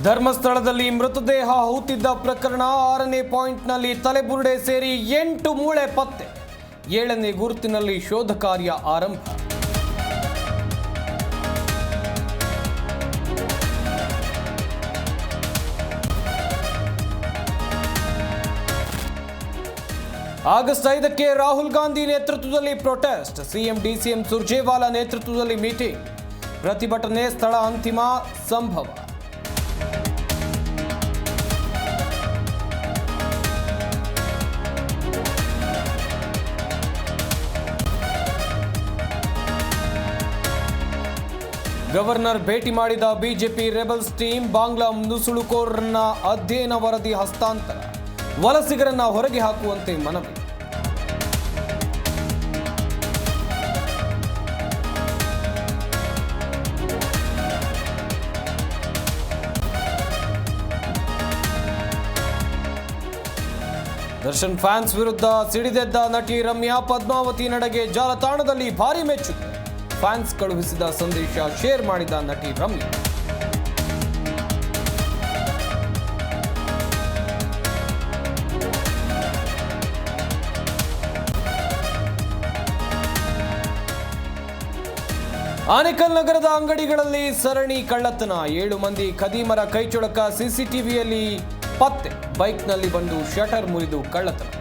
ಧರ್ಮಸ್ಥಳದಲ್ಲಿ ಮೃತದೇಹ ಹೂತಿದ್ದ ಪ್ರಕರಣ 6ನೇ ಪಾಯಿಂಟ್ನಲ್ಲಿ ತಲೆಬುರುಡೆ ಸೇರಿ 8 ಮೂಳೆ ಪತ್ತೆ. 7ನೇ ಗುರುತಿನಲ್ಲಿ ಶೋಧ ಕಾರ್ಯ ಆರಂಭ. ಆಗಸ್ಟ್ 5ಕ್ಕೆ ರಾಹುಲ್ ಗಾಂಧಿ ನೇತೃತ್ವದಲ್ಲಿ ಪ್ರೊಟೆಸ್ಟ್. ಸಿಎಂ ಡಿಸಿಎಂ ಸುರ್ಜೇವಾಲಾ ನೇತೃತ್ವದಲ್ಲಿ ಮೀಟಿಂಗ್. ಪ್ರತಿಭಟನೆ ಸ್ಥಳ ಅಂತಿಮ ಸಂಭವ. ಗವರ್ನರ್ ಭೇಟಿ ಮಾಡಿದ ಬಿಜೆಪಿ ರೆಬಲ್ಸ್ ಟೀಮ್. ಬಾಂಗ್ಲಾ ನುಸುಳುಕೋರನ್ನ ಅಧ್ಯಯನ ವರದಿ ಹಸ್ತಾಂತರ. ವಲಸಿಗರನ್ನ ಹೊರಗೆ ಹಾಕುವಂತೆ ಮನವಿ. ದರ್ಶನ್ ಫ್ಯಾನ್ಸ್ ವಿರುದ್ಧ ಸಿಡಿದೆದ್ದ ನಟಿ ರಮ್ಯಾ. ಪದ್ಮಾವತಿ ನಡೆಗೆ ಜಾಲತಾಣದಲ್ಲಿ ಭಾರಿ ಮೆಚ್ಚುಗೆ. ಫ್ಯಾನ್ಸ್ ಕಳುಹಿಸಿದ ಸಂದೇಶ ಶೇರ್ ಮಾಡಿದ ನಟಿ ರಮ್ಯಾ. ಆನೇಕಲ್ ನಗರದ ಅಂಗಡಿಗಳಲ್ಲಿ ಸರಣಿ ಕಳ್ಳತನ. 7 ಮಂದಿ ಖದೀಮರ ಕೈಚೊಳಕ ಸಿಸಿಟಿವಿಯಲ್ಲಿ ಪತ್ತೆ. ಬೈಕ್ನಲ್ಲಿ ಬಂದು ಶಟರ್ ಮುರಿದು ಕಳ್ಳತನ.